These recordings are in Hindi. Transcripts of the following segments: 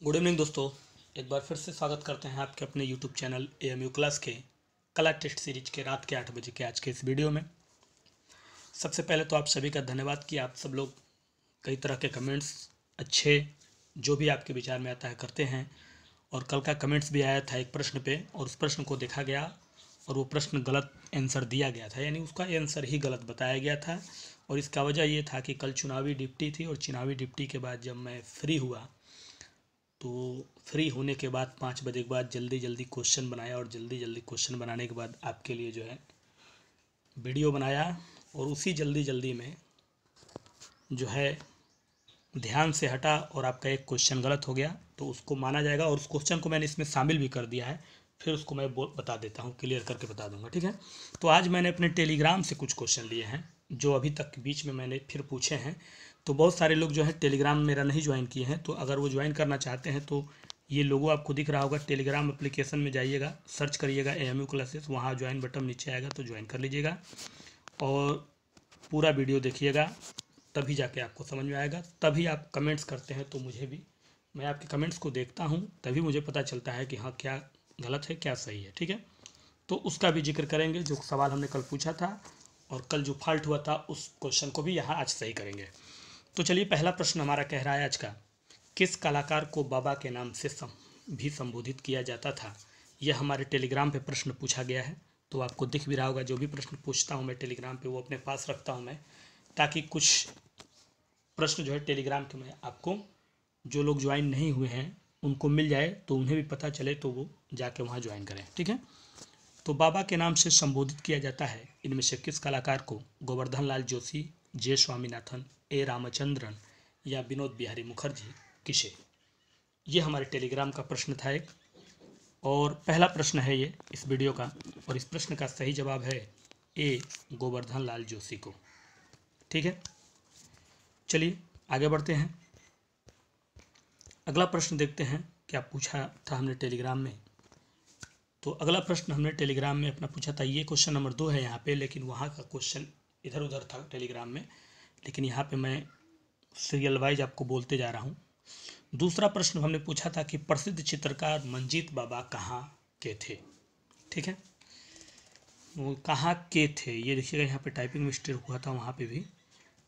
गुड इवनिंग दोस्तों। एक बार फिर से स्वागत करते हैं आपके अपने यूट्यूब चैनल एएमयू क्लास के कला टेस्ट सीरीज के रात के 8 बजे के आज के इस वीडियो में। सबसे पहले तो आप सभी का धन्यवाद कि आप सब लोग कई तरह के कमेंट्स अच्छे जो भी आपके विचार में आता है करते हैं। और कल का कमेंट्स भी आया था एक प्रश्न पे और उस प्रश्न को देखा गया और वो प्रश्न गलत आंसर दिया गया था, यानी उसका आंसर ही गलत बताया गया था। और इसका वजह ये था कि कल चुनावी डिप्टी थी और चुनावी डिप्टी के बाद जब मैं फ्री हुआ तो फ्री होने के बाद 5 बजे के बाद जल्दी जल्दी क्वेश्चन बनाया और जल्दी जल्दी क्वेश्चन बनाने के बाद आपके लिए जो है वीडियो बनाया। और उसी जल्दी जल्दी में जो है ध्यान से हटा और आपका एक क्वेश्चन गलत हो गया तो उसको माना जाएगा और उस क्वेश्चन को मैंने इसमें शामिल भी कर दिया है। फिर उसको मैं बता देता हूँ, क्लियर करके बता दूंगा, ठीक है। तो आज मैंने अपने टेलीग्राम से कुछ क्वेश्चन लिए हैं जो अभी तक बीच में मैंने फिर पूछे हैं। तो बहुत सारे लोग जो है टेलीग्राम मेरा नहीं ज्वाइन किए हैं, तो अगर वो ज्वाइन करना चाहते हैं तो ये लोगो आपको दिख रहा होगा, टेलीग्राम एप्लीकेशन में जाइएगा, सर्च करिएगा एएमयू क्लासेस, वहाँ ज्वाइन बटन नीचे आएगा तो ज्वाइन कर लीजिएगा और पूरा वीडियो देखिएगा, तभी जाके आपको समझ में आएगा। तभी आप कमेंट्स करते हैं तो मुझे भी, मैं आपके कमेंट्स को देखता हूँ तभी मुझे पता चलता है कि हाँ क्या गलत है क्या सही है, ठीक है। तो उसका भी जिक्र करेंगे, जो सवाल हमने कल पूछा था और कल जो फॉल्ट हुआ था उस क्वेश्चन को भी यहाँ आज सही करेंगे। तो चलिए, पहला प्रश्न हमारा कह रहा है आज का, किस कलाकार को बाबा के नाम से भी संबोधित किया जाता था। यह हमारे टेलीग्राम पे प्रश्न पूछा गया है। तो आपको दिख भी रहा होगा, जो भी प्रश्न पूछता हूँ मैं टेलीग्राम पे वो अपने पास रखता हूँ मैं, ताकि कुछ प्रश्न जो है टेलीग्राम के मैं आपको, जो लोग ज्वाइन नहीं हुए हैं उनको मिल जाए तो उन्हें भी पता चले तो वो जाके वहाँ ज्वाइन करें, ठीक है। तो बाबा के नाम से संबोधित किया जाता है इनमें से किस कलाकार को। गोवर्धन लाल जोशी, जे स्वामीनाथन, ए रामचंद्रन या विनोद बिहारी मुखर्जी, किसे। ये हमारे टेलीग्राम का प्रश्न था एक, और पहला प्रश्न है ये इस वीडियो का, और इस प्रश्न का सही जवाब है ए, गोवर्धन लाल जोशी को, ठीक है। चलिए आगे बढ़ते हैं। अगला प्रश्न देखते हैं क्या पूछा था हमने टेलीग्राम में। तो अगला प्रश्न हमने टेलीग्राम में अपना पूछा था, ये क्वेश्चन नंबर 2 है यहाँ पे, लेकिन वहाँ का क्वेश्चन इधर उधर था टेलीग्राम में, लेकिन यहाँ पे मैं सीरियल वाइज आपको बोलते जा रहा हूँ। दूसरा प्रश्न हमने पूछा था कि प्रसिद्ध चित्रकार मंजीत बाबा कहाँ के थे, ठीक है। वो कहाँ के थे ये देखिएगा, यहाँ पे टाइपिंग मिस्टेक हुआ था वहाँ पे भी।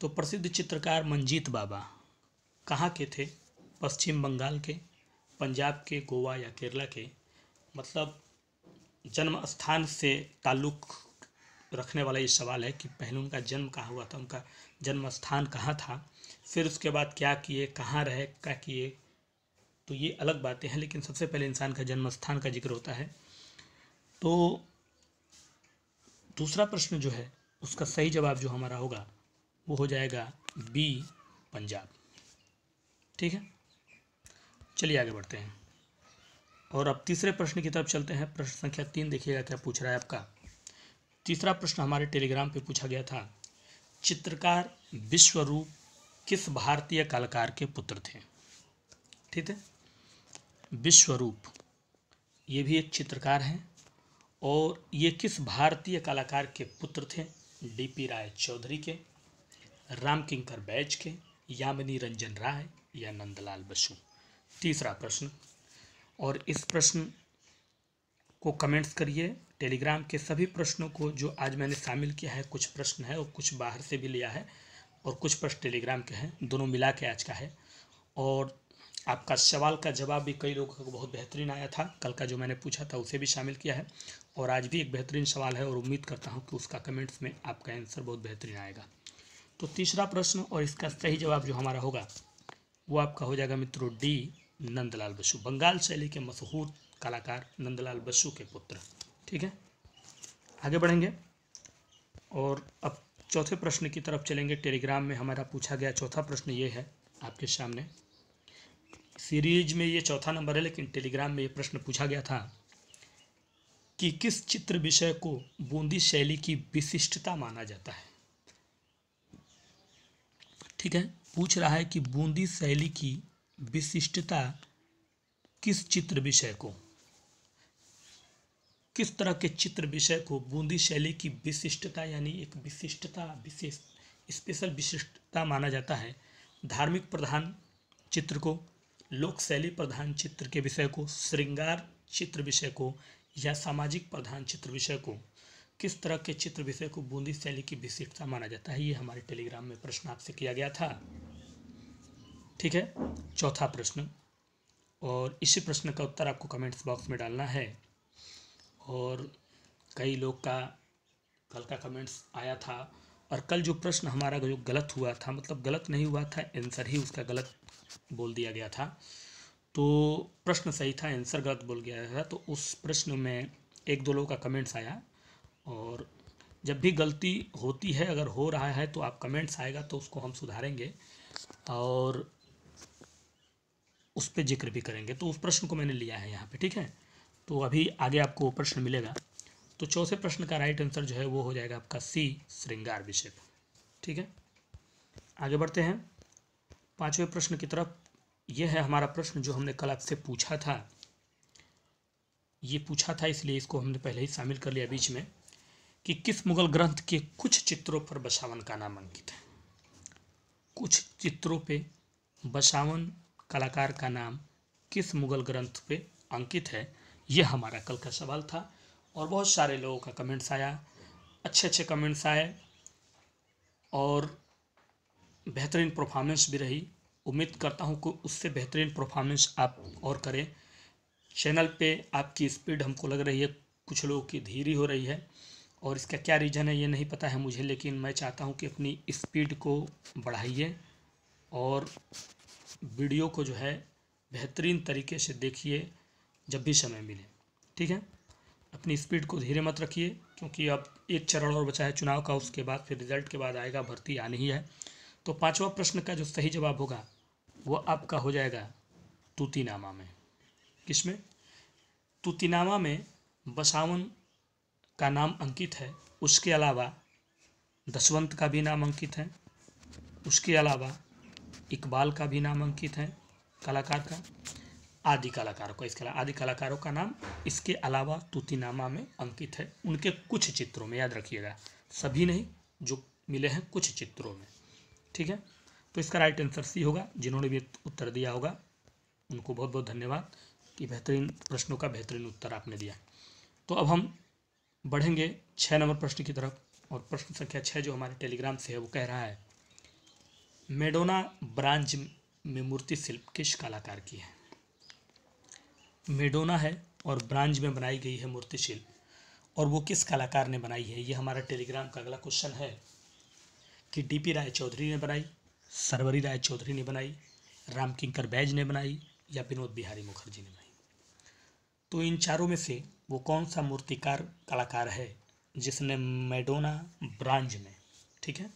तो प्रसिद्ध चित्रकार मंजीत बाबा कहाँ के थे, पश्चिम बंगाल के, पंजाब के, गोवा या केरला के। मतलब जन्म स्थान से ताल्लुक़ रखने वाला ये सवाल है कि पहले उनका जन्म कहाँ हुआ था, उनका जन्म स्थान कहाँ था, फिर उसके बाद क्या किए, कहाँ रहे, क्या किए, तो ये अलग बातें हैं, लेकिन सबसे पहले इंसान का जन्म स्थान का जिक्र होता है। तो दूसरा प्रश्न जो है उसका सही जवाब जो हमारा होगा वो हो जाएगा बी, पंजाब, ठीक है। चलिए आगे बढ़ते हैं और अब तीसरे प्रश्न की तरफ चलते हैं। प्रश्न संख्या 3 देखिएगा क्या पूछ रहा है आपका। तीसरा प्रश्न हमारे टेलीग्राम पे पूछा गया था, चित्रकार विश्वरूप किस भारतीय कलाकार के पुत्र थे, ठीक है। विश्वरूप ये भी एक चित्रकार हैं और ये किस भारतीय कलाकार के पुत्र थे। डीपी राय चौधरी के, राम किंकर बैज के, यामिनी रंजन राय या नंदलाल बसु। तीसरा प्रश्न, और इस प्रश्न को कमेंट्स करिए। टेलीग्राम के सभी प्रश्नों को जो आज मैंने शामिल किया है, कुछ प्रश्न है और कुछ बाहर से भी लिया है और कुछ प्रश्न टेलीग्राम के हैं, दोनों मिला के आज का है। और आपका सवाल का जवाब भी कई लोगों को बहुत बेहतरीन आया था, कल का जो मैंने पूछा था उसे भी शामिल किया है और आज भी एक बेहतरीन सवाल है और उम्मीद करता हूँ कि उसका कमेंट्स में आपका आंसर बहुत बेहतरीन आएगा। तो तीसरा प्रश्न और इसका सही जवाब जो हमारा होगा वो आपका हो जाएगा मित्रों डी, नंदलाल बसु, बंगाल शैली के मशहूर कलाकार नंदलाल बसु के पुत्र, ठीक है। आगे बढ़ेंगे और अब चौथे प्रश्न की तरफ चलेंगे। टेलीग्राम में हमारा पूछा गया चौथा प्रश्न ये है आपके सामने, सीरीज में ये चौथा नंबर है, लेकिन टेलीग्राम में ये प्रश्न पूछा गया था कि किस चित्र विषय को बूंदी शैली की विशिष्टता माना जाता है, ठीक है। पूछ रहा है कि बूंदी शैली की विशिष्टता किस चित्र विषय को, किस तरह के चित्र विषय को बूंदी शैली की विशिष्टता यानी एक विशिष्टता, विशेष स्पेशल विशिष्टता माना जाता है। धार्मिक प्रधान चित्र को, लोक शैली प्रधान चित्र के विषय को, श्रृंगार चित्र विषय को या सामाजिक प्रधान चित्र विषय को, किस तरह के चित्र विषय को बूंदी शैली की विशिष्टता माना जाता है? ये हमारे टेलीग्राम में प्रश्न आपसे किया गया था। ठीक है, चौथा प्रश्न, और इसी प्रश्न का उत्तर आपको कमेंट्स बॉक्स में डालना है। और कई लोग का कल का कमेंट्स आया था, और कल जो प्रश्न हमारा जो गलत हुआ था, मतलब गलत नहीं हुआ था, आंसर ही उसका गलत बोल दिया गया था। तो प्रश्न सही था, आंसर गलत बोल गया था। तो उस प्रश्न में एक दो लोगों का कमेंट्स आया, और जब भी गलती होती है, अगर हो रहा है तो आप कमेंट्स आएगा तो उसको हम सुधारेंगे और उस पर जिक्र भी करेंगे। तो उस प्रश्न को मैंने लिया है यहाँ पे। ठीक है, तो अभी आगे आपको वो प्रश्न मिलेगा। तो चौथे प्रश्न का राइट आंसर जो है वो हो जाएगा आपका सी, श्रृंगार विषय। ठीक है, आगे बढ़ते हैं पांचवें प्रश्न की तरफ। यह है हमारा प्रश्न जो हमने कल आपसे पूछा था। ये पूछा था इसलिए इसको हमने पहले ही शामिल कर लिया बीच में, कि किस मुगल ग्रंथ के कुछ चित्रों पर बसावन का नाम अंकित है? कुछ चित्रों पे बसावन कलाकार का नाम किस मुगल ग्रंथ पे अंकित है? यह हमारा कल का सवाल था, और बहुत सारे लोगों का कमेंट्स आया, अच्छे अच्छे कमेंट्स आए, और बेहतरीन परफॉर्मेंस भी रही। उम्मीद करता हूँ कि उससे बेहतरीन परफॉर्मेंस आप और करें। चैनल पे आपकी स्पीड हमको लग रही है कुछ लोगों की धीरे हो रही है, और इसका क्या रीज़न है ये नहीं पता है मुझे, लेकिन मैं चाहता हूँ कि अपनी स्पीड को बढ़ाइए और वीडियो को जो है बेहतरीन तरीके से देखिए जब भी समय मिले। ठीक है, अपनी स्पीड को धीरे मत रखिए, क्योंकि अब एक चरण और बचा है चुनाव का, उसके बाद फिर रिजल्ट के बाद आएगा, भर्ती आनी ही है। तो पांचवा प्रश्न का जो सही जवाब होगा वो आपका हो जाएगा तूतीनामा में। किसमें? तूतीनामा में बसावन का नाम अंकित है। उसके अलावा दशवंत का भी नाम अंकित है। उसके अलावा इकबाल का भी नाम अंकित है, कलाकार का, आदि कलाकारों का। इसके अलावा आदि कलाकारों का नाम इसके अलावा तूतीनामा में अंकित है, उनके कुछ चित्रों में। याद रखिएगा, सभी नहीं, जो मिले हैं कुछ चित्रों में। ठीक है, तो इसका राइट आंसर सी होगा। जिन्होंने भी उत्तर दिया होगा उनको बहुत बहुत धन्यवाद कि बेहतरीन प्रश्नों का बेहतरीन उत्तर आपने दिया। तो अब हम बढ़ेंगे 6 नंबर प्रश्न की तरफ, और प्रश्न संख्या 6 जो हमारे टेलीग्राम से है वो कह रहा है, मेडोना ब्रांच में मूर्ति शिल्प किस कलाकार की है? मेडोना है और ब्रांज में बनाई गई है मूर्ति शिल्प, और वो किस कलाकार ने बनाई है? ये हमारा टेलीग्राम का अगला क्वेश्चन है कि डीपी राय चौधरी ने बनाई, सरवरी राय चौधरी ने बनाई, रामकिंकर बैज ने बनाई, या विनोद बिहारी मुखर्जी ने बनाई। तो इन चारों में से वो कौन सा मूर्तिकार कलाकार है जिसने मेडोना ब्रांज में, ठीक है,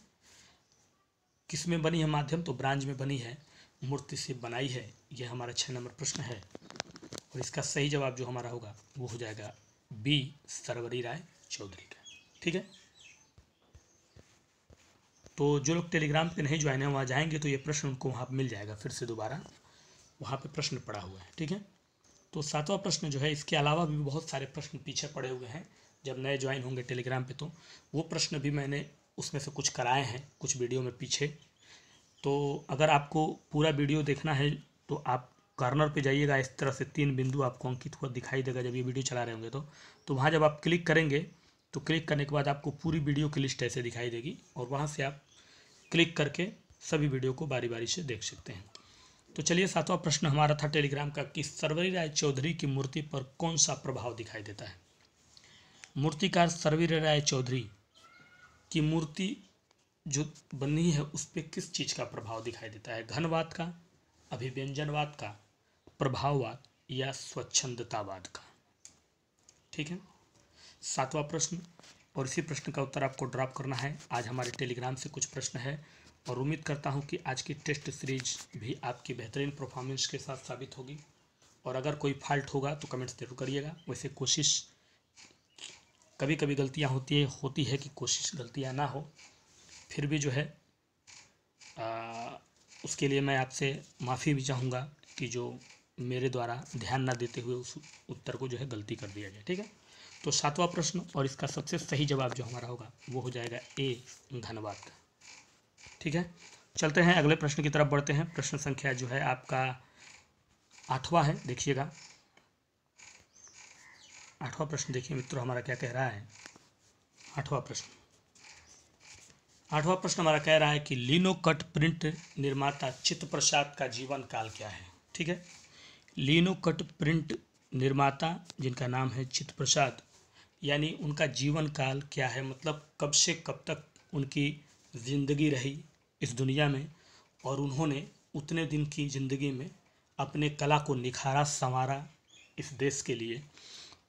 किस में बनी है माध्यम? तो ब्रांज में बनी है, मूर्ति से बनाई है। यह हमारा 6 नंबर प्रश्न है, और इसका सही जवाब जो हमारा होगा वो हो जाएगा बी, सरवरी राय चौधरी का। ठीक है, तो जो लोग टेलीग्राम पे नहीं ज्वाइन है वहाँ जाएंगे तो ये प्रश्न उनको वहाँ मिल जाएगा, फिर से दोबारा वहाँ पे प्रश्न पड़ा हुआ है। ठीक है, तो 7वां प्रश्न जो है, इसके अलावा भी बहुत सारे प्रश्न पीछे पड़े हुए हैं। जब नए ज्वाइन होंगे टेलीग्राम पे तो वो प्रश्न भी मैंने उसमें से कुछ कराए हैं कुछ वीडियो में पीछे। तो अगर आपको पूरा वीडियो देखना है तो आप कॉर्नर पे जाइएगा, इस तरह से 3 बिंदु आपको अंकित हुआ दिखाई देगा जब ये वीडियो चला रहे होंगे तो वहाँ जब आप क्लिक करेंगे तो क्लिक करने के बाद आपको पूरी वीडियो की लिस्ट ऐसे दिखाई देगी, और वहाँ से आप क्लिक करके सभी वीडियो को बारी बारी से देख सकते हैं। तो चलिए 7वां प्रश्न हमारा था टेलीग्राम का कि सरवरी राय चौधरी की मूर्ति पर कौन सा प्रभाव दिखाई देता है? मूर्तिकार सरवरी राय चौधरी की मूर्ति जो बनी है उस पर किस चीज़ का प्रभाव दिखाई देता है? घनवाद का, अभिव्यंजनवाद का, प्रभाववाद, या स्वच्छंदतावाद का? ठीक है, 7वां प्रश्न, और इसी प्रश्न का उत्तर आपको ड्रॉप करना है। आज हमारे टेलीग्राम से कुछ प्रश्न है, और उम्मीद करता हूं कि आज की टेस्ट सीरीज भी आपकी बेहतरीन परफॉर्मेंस के साथ साबित होगी। और अगर कोई फॉल्ट होगा तो कमेंट्स जरूर करिएगा। वैसे कोशिश, कभी कभी गलतियां होती है कि कोशिश गलतियां ना हो, फिर भी जो है उसके लिए मैं आपसे माफ़ी भी चाहूँगा कि जो मेरे द्वारा ध्यान ना देते हुए उस उत्तर को जो है गलती कर दिया जाए। ठीक है, तो 7वां प्रश्न, और इसका सबसे सही जवाब जो हमारा होगा वो हो जाएगा ए, धन्यवाद का। ठीक है, चलते हैं अगले प्रश्न की तरफ बढ़ते हैं। प्रश्न संख्या जो है आपका 8वां है, देखिएगा 8वां प्रश्न देखिए मित्रों हमारा क्या कह रहा है। 8वां प्रश्न हमारा कह रहा है कि लिनोकट प्रिंट निर्माता चित्त प्रसाद का जीवन काल क्या है। ठीक है, लिनोकट प्रिंट निर्माता जिनका नाम है चित्त प्रसाद, यानी उनका जीवन काल क्या है, मतलब कब से कब तक उनकी ज़िंदगी रही इस दुनिया में, और उन्होंने उतने दिन की ज़िंदगी में अपने कला को निखारा संवारा इस देश के लिए।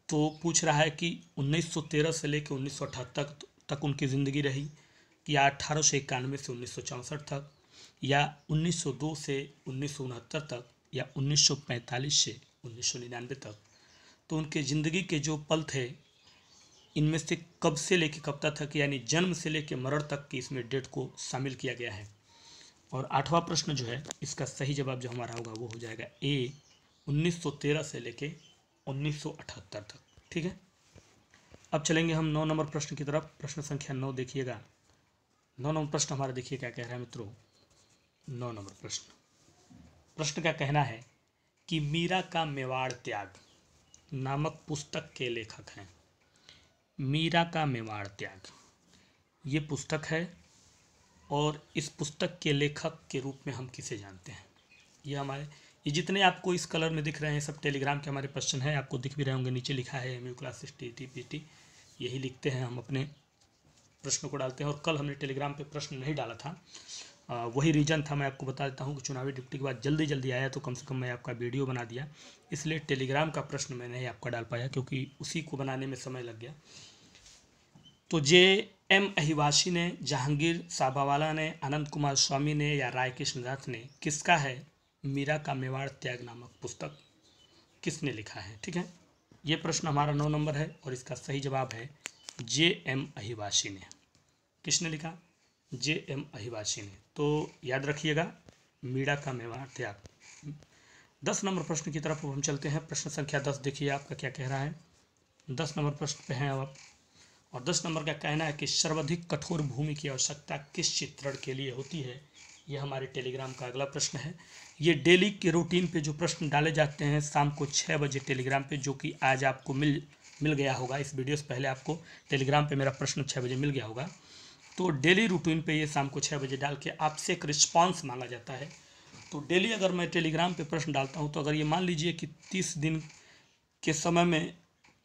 तो पूछ रहा है कि 1913 से लेकर 1978 तक उनकी ज़िंदगी रही, या 1891 से 1964 तक, या 1902 से 1969 तक, या 1945 से 1999 तक। तो उनके ज़िंदगी के जो पल थे इनमें से कब से लेकर कब तक, यानी जन्म से लेकर मरण तक की इसमें डेट को शामिल किया गया है। और 8वां प्रश्न जो है इसका सही जवाब जो हमारा होगा वो हो जाएगा ए, 1913 से लेके 1978 तक। ठीक है, अब चलेंगे हम 9 नंबर प्रश्न की तरफ। प्रश्न संख्या 9 देखिएगा। 9 नंबर प्रश्न हमारा देखिए क्या कह रहा है मित्रों। 9 नंबर प्रश्न का कहना है कि मीरा का मेवाड़ त्याग नामक पुस्तक के लेखक हैं। मीरा का मेवाड़ त्याग ये पुस्तक है, और इस पुस्तक के लेखक के रूप में हम किसे जानते हैं। ये जितने आपको इस कलर में दिख रहे हैं सब टेलीग्राम के हमारे प्रश्न हैं, आपको दिख भी रहे होंगे, नीचे लिखा है MU क्लासेस TTPT, यही लिखते हैं हम अपने प्रश्नों को डालते हैं। और कल हमने टेलीग्राम पे प्रश्न नहीं डाला था, वही रीज़न था। मैं आपको बता देता हूँ कि चुनावी ड्यूटी के बाद जल्दी आया तो कम से कम मैं आपका वीडियो बना दिया, इसलिए टेलीग्राम का प्रश्न मैं नहीं आपका डाल पाया क्योंकि उसी को बनाने में समय लग गया। तो JM अहिवासी ने, जहांगीर साबावाला ने, आनंद कुमार स्वामी ने, या राय कृष्णदास ने किसका है मीरा का मेवाड़ त्याग नामक पुस्तक किसने लिखा है। ठीक है, ये प्रश्न हमारा 9 नंबर है और इसका सही जवाब है JM अहिवासी ने। किसने लिखा? JM अहिवासी ने। तो याद रखिएगा मीरा का मेवाड़ त्याग। 10 नंबर प्रश्न की तरफ हम चलते हैं। प्रश्न संख्या 10 देखिए आपका क्या कह रहा है। 10 नंबर प्रश्न पे हैं अब आप, और 10 नंबर का कहना है कि सर्वाधिक कठोर भूमि की आवश्यकता किस चित्रण के लिए होती है। यह हमारे टेलीग्राम का अगला प्रश्न है। ये डेली के रूटीन पे जो प्रश्न डाले जाते हैं शाम को 6 बजे टेलीग्राम पे, जो कि आज आपको मिल गया होगा। इस वीडियो से पहले आपको टेलीग्राम पे मेरा प्रश्न 6 बजे मिल गया होगा। तो डेली रूटीन पे ये शाम को 6 बजे डाल के आपसे एक रिस्पांस मांगा जाता है। तो डेली अगर मैं टेलीग्राम पे प्रश्न डालता हूँ, तो अगर ये मान लीजिए कि 30 दिन के समय में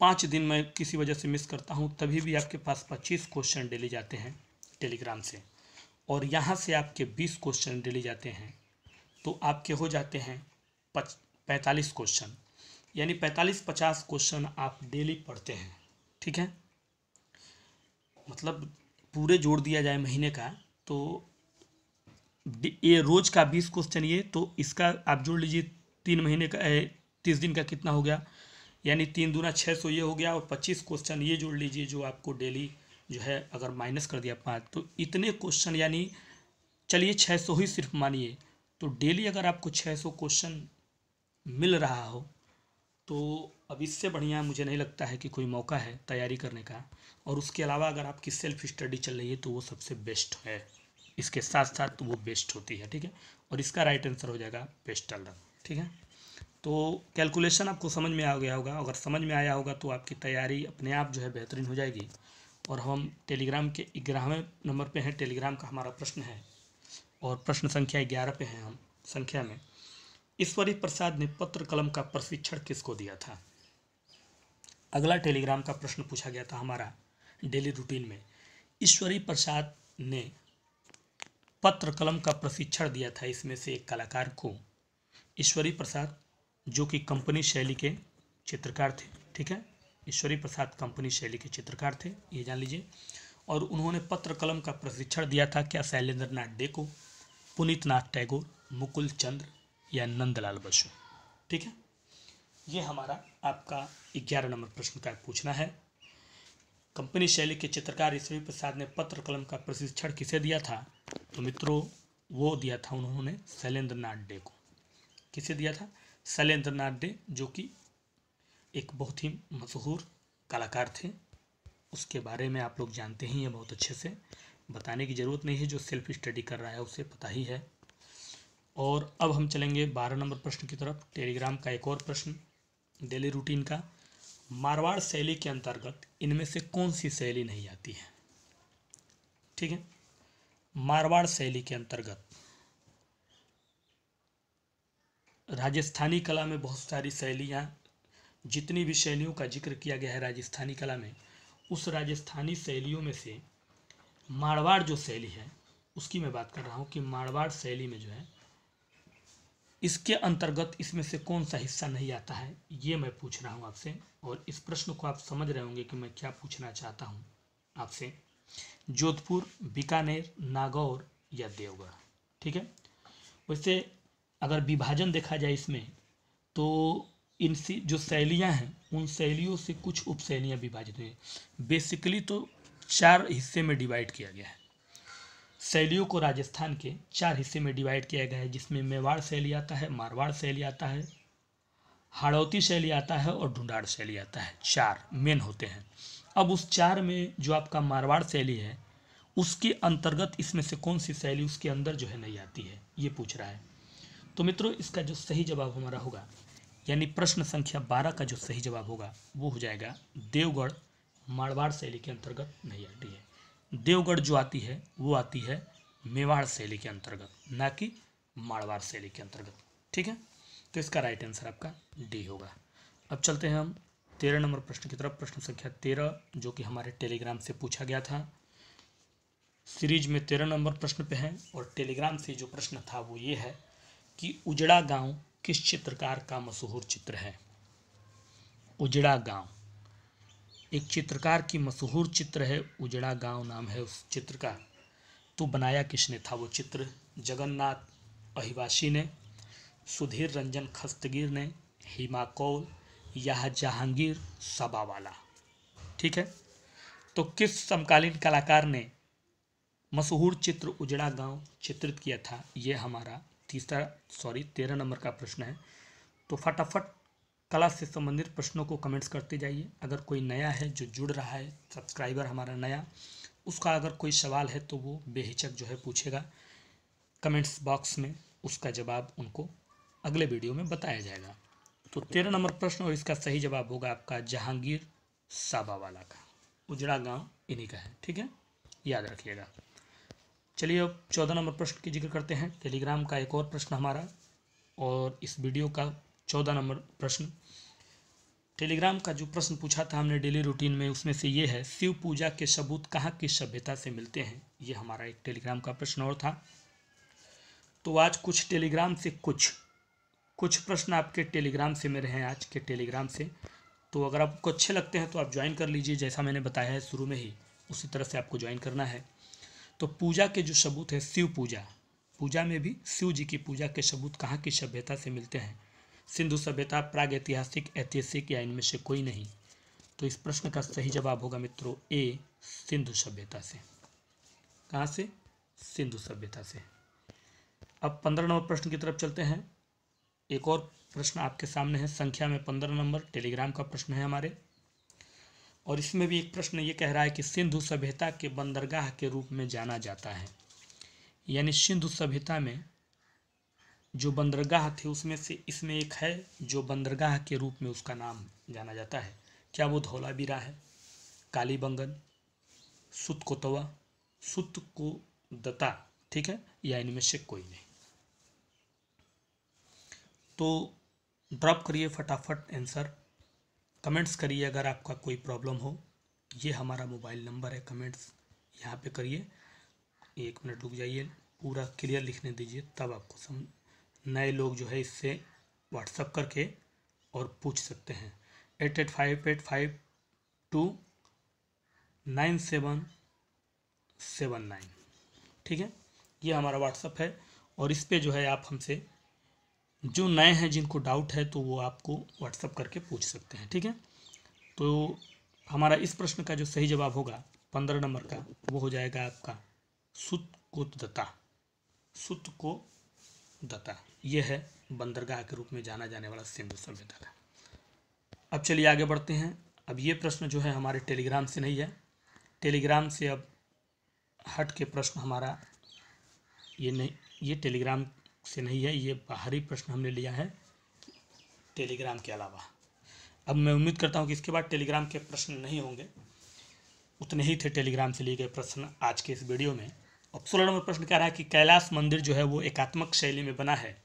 5 दिन मैं किसी वजह से मिस करता हूँ, तभी भी आपके पास 25 क्वेश्चन डेली जाते हैं टेलीग्राम से, और यहाँ से आपके 20 क्वेश्चन डेली जाते हैं, तो आपके हो जाते हैं 45 क्वेश्चन, यानी 45-50 क्वेश्चन आप डेली पढ़ते हैं। ठीक है, मतलब पूरे जोड़ दिया जाए महीने का तो ये रोज का 20 क्वेश्चन, ये तो इसका आप जोड़ लीजिए 3 महीने का 30 दिन का कितना हो गया, यानी 3 दूना 600 ये हो गया, और 25 क्वेश्चन ये जोड़ लीजिए जो आपको डेली जो है, अगर माइनस कर दिया 5 तो इतने क्वेश्चन, यानी चलिए 600 ही सिर्फ मानिए, तो डेली अगर आपको 600 क्वेश्चन मिल रहा हो तो अब इससे बढ़िया मुझे नहीं लगता है कि कोई मौका है तैयारी करने का। और उसके अलावा अगर आपकी सेल्फ स्टडी चल रही है तो वो सबसे बेस्ट है, इसके साथ साथ तो वो बेस्ट होती है। ठीक है, और इसका राइट आंसर हो जाएगा पेस्टल रंग। ठीक है, तो कैलकुलेशन आपको समझ में आ गया होगा, अगर समझ में आया होगा तो आपकी तैयारी अपने आप जो है बेहतरीन हो जाएगी। और हम टेलीग्राम के 11वें नंबर पे हैं, टेलीग्राम का हमारा प्रश्न है, और प्रश्न संख्या 11 पे हैं हम संख्या में। ईश्वरी प्रसाद ने पत्र कलम का प्रशिक्षण किसको दिया था। अगला टेलीग्राम का प्रश्न पूछा गया था हमारा डेली रूटीन में। ईश्वरी प्रसाद ने पत्र कलम का प्रशिक्षण दिया था इसमें से एक कलाकार को। ईश्वरी प्रसाद जो कि कंपनी शैली के चित्रकार थे। ठीक है, ईश्वरी प्रसाद कंपनी शैली के चित्रकार थे, ये जान लीजिए। और उन्होंने पत्र कलम का प्रशिक्षण दिया था क्या शैलेंद्र नाथ डे को, पुनीत नाथ टैगोर, मुकुल चंद्र, या नंदलाल बसु। ठीक है, ये हमारा आपका 11 नंबर प्रश्न का पूछना है। कंपनी शैली के चित्रकार ईश्वरी प्रसाद ने पत्र कलम का प्रशिक्षण किसे दिया था, तो मित्रों वो दिया था उन्होंने शैलेंद्र नाथ डे को। किसे दिया था? शैलेंद्र नाथ डे, जो कि एक बहुत ही मशहूर कलाकार थे। उसके बारे में आप लोग जानते ही हैं बहुत अच्छे से, बताने की ज़रूरत नहीं है, जो सेल्फ स्टडी कर रहा है उसे पता ही है। और अब हम चलेंगे 12 नंबर प्रश्न की तरफ। टेलीग्राम का एक और प्रश्न डेली रूटीन का, मारवाड़ शैली के अंतर्गत इनमें से कौन सी शैली नहीं आती है? ठीक है, मारवाड़ शैली के अंतर्गत राजस्थानी कला में बहुत सारी शैलियाँ, जितनी भी शैलियों का जिक्र किया गया है राजस्थानी कला में, उस राजस्थानी शैलियों में से मारवाड़ जो शैली है उसकी मैं बात कर रहा हूँ कि मारवाड़ शैली में जो है इसके अंतर्गत इसमें से कौन सा हिस्सा नहीं आता है, ये मैं पूछ रहा हूँ आपसे। और इस प्रश्न को आप समझ रहे होंगे कि मैं क्या पूछना चाहता हूँ आपसे। जोधपुर, बीकानेर, नागौर या देवगढ़। ठीक है, वैसे अगर विभाजन देखा जाए इसमें तो इनसे जो शैलियाँ हैं उन शैलियों से कुछ उपशैलियाँ विभाजित हुई हैं। बेसिकली तो 4 हिस्से में डिवाइड किया गया है। शैलियों को राजस्थान के 4 हिस्से में डिवाइड किया गया है, जिसमें मेवाड़ शैली आता है, मारवाड़ शैली आता है, हाड़ौती शैली आता है और ढूंढाड़ शैली आता है। 4 मेन होते हैं। अब उस 4 में जो आपका मारवाड़ शैली है उसके अंतर्गत इसमें से कौन सी शैली उसके अंदर जो है नहीं आती है, ये पूछ रहा है। तो मित्रों, इसका जो सही जवाब हमारा होगा, यानी प्रश्न संख्या 12 का जो सही जवाब होगा वो हो जाएगा देवगढ़ मारवाड़ शैली के अंतर्गत नहीं आती है। देवगढ़ जो आती है वो आती है मेवाड़ शैली के अंतर्गत, ना कि मारवाड़ शैली के अंतर्गत। ठीक है, तो इसका राइट आंसर आपका डी होगा। अब चलते हैं हम 13 नंबर प्रश्न की तरफ। प्रश्न संख्या 13 जो कि हमारे टेलीग्राम से पूछा गया था। सीरीज में 13 नंबर प्रश्न पे है और टेलीग्राम से जो प्रश्न था वो ये है कि उजड़ा गांव किस चित्रकार का मशहूर चित्र है? उजड़ा गांव एक चित्रकार की मशहूर चित्र है, उजड़ा गांव नाम है उस चित्र का। तो बनाया किसने था वो चित्र? जगन्नाथ अहिवासी ने, सुधीर रंजन खस्तगीर ने, हिमा कौल या जहांगीर सबावाला। ठीक है, तो किस समकालीन कलाकार ने मशहूर चित्र उजड़ा गांव चित्रित किया था? ये हमारा 13 नंबर का प्रश्न है। तो फटाफट कला से संबंधित प्रश्नों को कमेंट्स करते जाइए। अगर कोई नया है जो जुड़ रहा है, सब्सक्राइबर हमारा नया, उसका अगर कोई सवाल है तो वो बेहिचक जो है पूछेगा कमेंट्स बॉक्स में, उसका जवाब उनको अगले वीडियो में बताया जाएगा। तो 13 नंबर प्रश्न और इसका सही जवाब होगा आपका जहांगीर साबावाला का। उजड़ा गांव इन्हीं का है। ठीक है, याद रखिएगा। चलिए अब 14 नंबर प्रश्न की जिक्र करते हैं। टेलीग्राम का एक और प्रश्न हमारा और इस वीडियो का 14 नंबर प्रश्न। टेलीग्राम का जो प्रश्न पूछा था हमने डेली रूटीन में, उसमें से ये है, शिव पूजा के सबूत कहाँ की सभ्यता से मिलते हैं? ये हमारा एक टेलीग्राम का प्रश्न और था। तो आज कुछ टेलीग्राम से कुछ प्रश्न आपके टेलीग्राम से मेरे हैं आज के टेलीग्राम से। तो अगर आपको अच्छे लगते हैं तो आप ज्वाइन कर लीजिए, जैसा मैंने बताया है शुरू में ही उसी तरह से आपको ज्वाइन करना है। तो पूजा के जो सबूत है, शिव पूजा में भी शिव जी की पूजा के सबूत कहाँ की सभ्यता से मिलते हैं? सिंधु सभ्यता, प्राग ऐतिहासिक, ऐतिहासिक या इनमें से कोई नहीं? तो इस प्रश्न का सही जवाब होगा मित्रों ए, सिंधु सभ्यता से। कहाँ से? सिंधु सभ्यता से। अब 15 नंबर प्रश्न की तरफ चलते हैं। एक और प्रश्न आपके सामने है, संख्या में 15 नंबर टेलीग्राम का प्रश्न है हमारे, और इसमें भी एक प्रश्न ये कह रहा है कि सिंधु सभ्यता के बंदरगाह के रूप में जाना जाता है। यानी सिंधु सभ्यता में जो बंदरगाह थे उसमें से इसमें एक है जो बंदरगाह के रूप में उसका नाम जाना जाता है। क्या वो धौलावीरा है, कालीबंगन, सुतकोतवा, सुतकोदता? ठीक है, या इनमें से कोई नहीं? तो ड्रॉप करिए फटाफट आंसर, कमेंट्स करिए अगर आपका कोई प्रॉब्लम हो। ये हमारा मोबाइल नंबर है, कमेंट्स यहाँ पे करिए। 1 मिनट रुक जाइए, पूरा क्लियर लिखने दीजिए, तब आपको समझ। नए लोग जो है इससे व्हाट्सअप करके और पूछ सकते हैं। 8858529779। ठीक है, ये हमारा व्हाट्सअप है और इस पे जो है आप हमसे, जो नए हैं जिनको डाउट है तो वो आपको व्हाट्सअप करके पूछ सकते हैं। ठीक है, तो हमारा इस प्रश्न का जो सही जवाब होगा 15 नंबर का, वो हो जाएगा आपका सुतकोदता। सुतकोदता ये है बंदरगाह के रूप में जाना जाने वाला सिंधु सभ्यता का। अब चलिए आगे बढ़ते हैं। अब ये प्रश्न जो है हमारे टेलीग्राम से नहीं है, टेलीग्राम से अब हट के प्रश्न हमारा ये नहीं, ये टेलीग्राम से नहीं है, ये बाहरी प्रश्न हमने लिया है टेलीग्राम के अलावा। अब मैं उम्मीद करता हूँ कि इसके बाद टेलीग्राम के प्रश्न नहीं होंगे, उतने ही थे टेलीग्राम से लिए गए प्रश्न आज के इस वीडियो में। अब 16 नंबर प्रश्न कह रहा है कि कैलाश मंदिर जो है वो एकात्मक शैली में बना है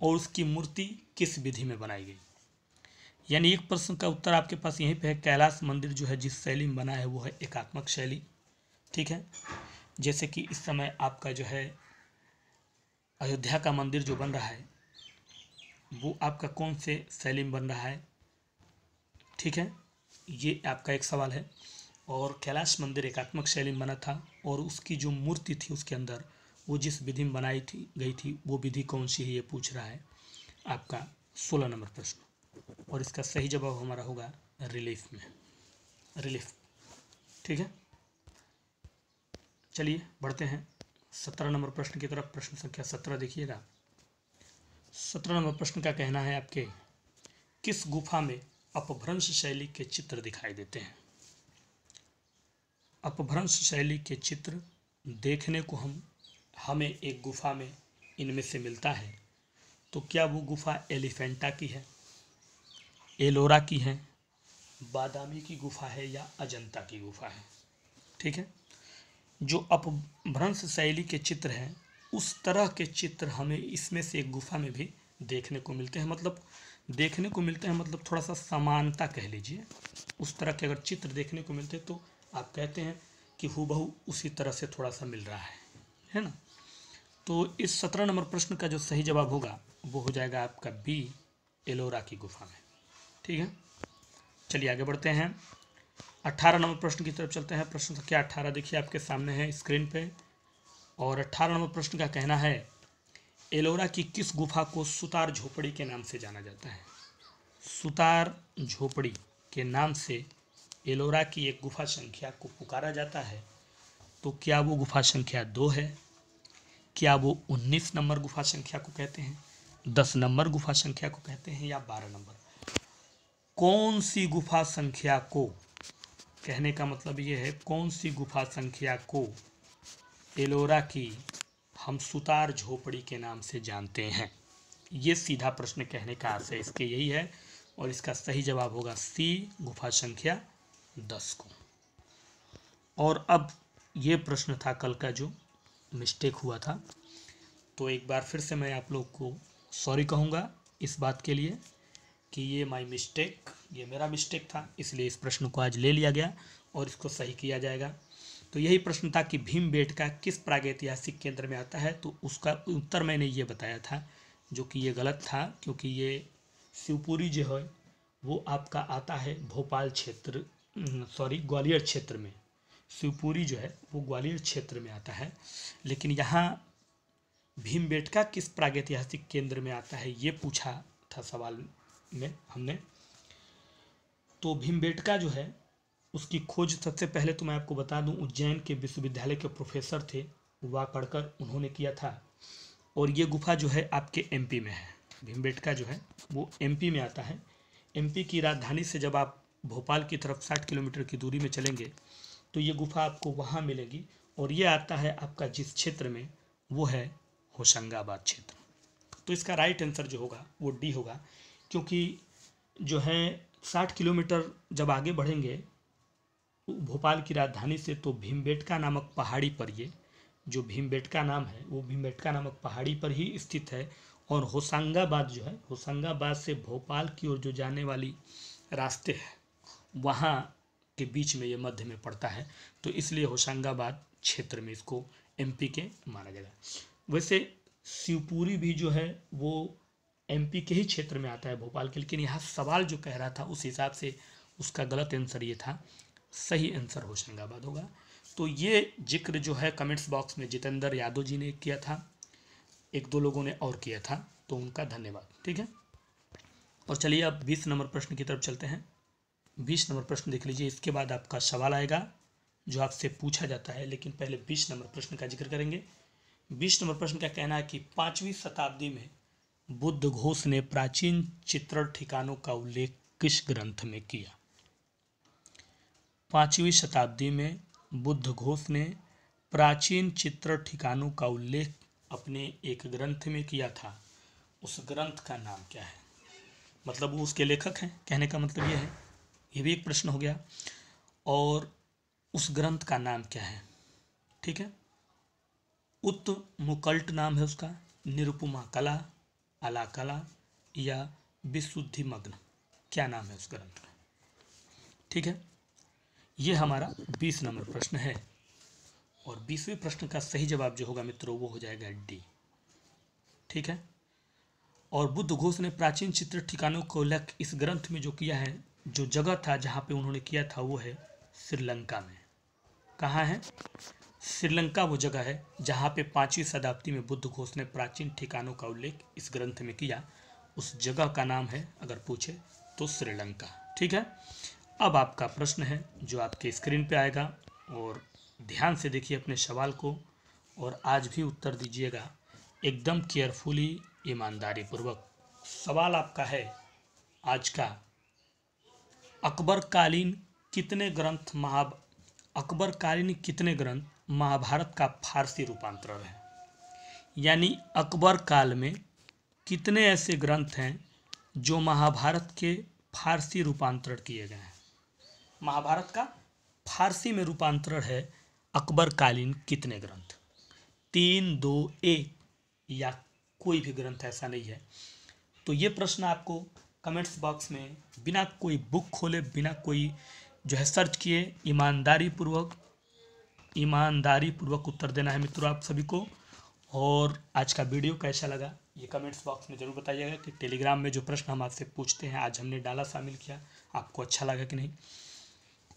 और उसकी मूर्ति किस विधि में बनाई गई। यानी एक प्रश्न का उत्तर आपके पास यहीं पे है, कैलाश मंदिर जो है जिस शैली में बना है वो है एकात्मक शैली। ठीक है, जैसे कि इस समय आपका जो है अयोध्या का मंदिर जो बन रहा है वो आपका कौन से शैली में बन रहा है। ठीक है, ये आपका एक सवाल है। और कैलाश मंदिर एकात्मक शैली में बना था और उसकी जो मूर्ति थी उसके अंदर वो जिस विधि में बनाई थी गई थी वो विधि कौन सी है, ये पूछ रहा है आपका 16 नंबर प्रश्न। और इसका सही जवाब हमारा होगा रिलीफ में, रिलीफ। ठीक है, चलिए बढ़ते हैं 17 नंबर प्रश्न की तरफ। प्रश्न संख्या 17 देखिएगा। 17 नंबर प्रश्न का कहना है आपके, किस गुफा में अपभ्रंश शैली के चित्र दिखाई देते हैं। अपभ्रंश शैली के चित्र देखने को हमें एक गुफा में इनमें से मिलता है, तो क्या वो गुफा एलिफेंटा की है, एलोरा की है, बादामी की गुफा है या अजंता की गुफा है। ठीक है, जो अपभ्रंश शैली के चित्र हैं उस तरह के चित्र हमें इसमें से एक गुफा में भी देखने को मिलते हैं। मतलब देखने को मिलते हैं मतलब थोड़ा सा समानता कह लीजिए, उस तरह के अगर चित्र देखने को मिलते हैं तो आप कहते हैं कि हूबहू उसी तरह से थोड़ा सा मिल रहा है ना। तो इस 17 नंबर प्रश्न का जो सही जवाब होगा वो हो जाएगा आपका बी, एलोरा की गुफा में। ठीक है, चलिए आगे बढ़ते हैं। 18 नंबर प्रश्न की तरफ चलते हैं। प्रश्न संख्या 18 देखिए आपके सामने है स्क्रीन पे। और 18 नंबर प्रश्न का कहना है, एलोरा की किस गुफा को सुतार झोपड़ी के नाम से जाना जाता है। सुतार झोपड़ी के नाम से एलोरा की एक गुफा संख्या को पुकारा जाता है, तो क्या वो गुफा संख्या 2 है, क्या वो 19 नंबर गुफा संख्या को कहते हैं, 10 नंबर गुफा संख्या को कहते हैं या 12 नंबर। कौन सी गुफा संख्या को, कहने का मतलब ये है कौन सी गुफा संख्या को एलोरा की हम सुतार झोपड़ी के नाम से जानते हैं। ये सीधा प्रश्न कहने का आशय इसके यही है और इसका सही जवाब होगा सी, गुफा संख्या 10 को। और अब ये प्रश्न था कल का जो मिस्टेक हुआ था, तो एक बार फिर से मैं आप लोग को सॉरी कहूँगा इस बात के लिए कि ये माय मिस्टेक, ये मेरा मिस्टेक था, इसलिए इस प्रश्न को आज ले लिया गया और इसको सही किया जाएगा। तो यही प्रश्न था कि भीमबेटका किस प्रागैतिहासिक केंद्र में आता है, तो उसका उत्तर मैंने ये बताया था जो कि ये गलत था, क्योंकि ये शिवपुरी जो है वो आपका आता है भोपाल क्षेत्र, ग्वालियर क्षेत्र में। शिवपुरी जो है वो ग्वालियर क्षेत्र में आता है, लेकिन यहाँ भीमबेटका किस प्रागैतिहासिक केंद्र में आता है ये पूछा था सवाल में हमने। तो भीमबेटका जो है उसकी खोज सबसे पहले तो मैं आपको बता दूं उज्जैन के विश्वविद्यालय के प्रोफेसर थे वाकड़कर, उन्होंने किया था। और ये गुफा जो है आपके एमपी में है। भीमबेटका जो है वो एमपी में आता है। एमपी की राजधानी से जब आप भोपाल की तरफ 60 किलोमीटर की दूरी में चलेंगे तो ये गुफा आपको वहाँ मिलेगी। और ये आता है आपका जिस क्षेत्र में वो है होशंगाबाद क्षेत्र। तो इसका राइट आंसर जो होगा वो डी होगा, क्योंकि जो है 60 किलोमीटर जब आगे बढ़ेंगे भोपाल की राजधानी से तो भीमबेटका नामक पहाड़ी पर, ये जो भीमबेटका नाम है वो भीमबेटका नामक पहाड़ी पर ही स्थित है। और होशंगाबाद जो है, होशंगाबाद से भोपाल की ओर जो जाने वाली रास्ते हैं वहाँ के बीच में ये मध्य में पड़ता है, तो इसलिए होशंगाबाद क्षेत्र में इसको एमपी के माना जाएगा। वैसे शिवपुरी भी जो है वो एमपी के ही क्षेत्र में आता है भोपाल के, लेकिन यहाँ सवाल जो कह रहा था उस हिसाब से उसका गलत आंसर ये था, सही आंसर होशंगाबाद होगा। तो ये जिक्र जो है कमेंट्स बॉक्स में जितेंद्र यादव जी ने किया था, एक दो लोगों ने और किया था, तो उनका धन्यवाद। ठीक है, और चलिए अब 20 नंबर प्रश्न की तरफ चलते हैं। 20 नंबर प्रश्न देख लीजिए, इसके बाद आपका सवाल आएगा जो आपसे पूछा जाता है, लेकिन पहले 20 नंबर प्रश्न का जिक्र करेंगे। 20 नंबर प्रश्न का कहना है कि 5वीं शताब्दी में बुद्ध घोष ने प्राचीन चित्रण ठिकानों का उल्लेख किस ग्रंथ में किया। 5वीं शताब्दी में बुद्ध घोष ने प्राचीन चित्रण ठिकानों का उल्लेख अपने एक ग्रंथ में किया था, उस ग्रंथ का नाम क्या है? मतलब वो उसके लेखक हैं, कहने का मतलब ये है। ये भी एक प्रश्न हो गया। और उस ग्रंथ का नाम क्या है? ठीक है, उत्मुकल्ट नाम है उसका, निरुपमा कला, अला कला या विशुद्धिमग्न, क्या नाम है उस ग्रंथ का? ठीक है, ये हमारा 20 नंबर प्रश्न है। और 20वें प्रश्न का सही जवाब जो होगा मित्रों वो हो जाएगा डी। ठीक है, और बुद्ध घोष ने प्राचीन चित्र ठिकानों को उल्लेख इस ग्रंथ में जो किया है, जो जगह था जहाँ पे उन्होंने किया था वो है श्रीलंका में। कहाँ है? श्रीलंका वो जगह है जहाँ पे 5वीं शताब्दी में बुद्ध घोष ने प्राचीन ठिकानों का उल्लेख इस ग्रंथ में किया। उस जगह का नाम है, अगर पूछे तो, श्रीलंका। ठीक है, अब आपका प्रश्न है जो आपके स्क्रीन पे आएगा, और ध्यान से देखिए अपने सवाल को, और आज भी उत्तर दीजिएगा एकदम केयरफुली, ईमानदारी पूर्वक। सवाल आपका है आज का, अकबरकालीन कितने ग्रंथ महाभारत का फारसी रूपांतरण है? यानी अकबर काल में कितने ऐसे ग्रंथ हैं जो महाभारत के फारसी रूपांतरण किए गए हैं? महाभारत का फारसी में रूपांतरण है अकबरकालीन कितने ग्रंथ? 3, 2, 1 या कोई भी ग्रंथ ऐसा नहीं है? तो ये प्रश्न आपको कमेंट्स बॉक्स में बिना कोई बुक खोले, बिना कोई जो है सर्च किए, ईमानदारी पूर्वक उत्तर देना है मित्रों आप सभी को। और आज का वीडियो कैसा लगा ये कमेंट्स बॉक्स में ज़रूर बताइएगा कि टेलीग्राम में जो प्रश्न हम आपसे पूछते हैं आज हमने डाला, शामिल किया, आपको अच्छा लगा कि नहीं।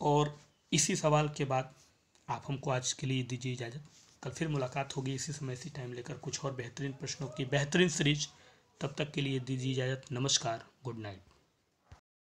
और इसी सवाल के बाद आप हमको आज के लिए दीजिए इजाज़त। कल फिर मुलाकात होगी इसी समय इसी टाइम लेकर कुछ और बेहतरीन प्रश्नों की बेहतरीन सीरीज। तब तक के लिए दीजिए इजाज़त। नमस्कार, गुड नाइट।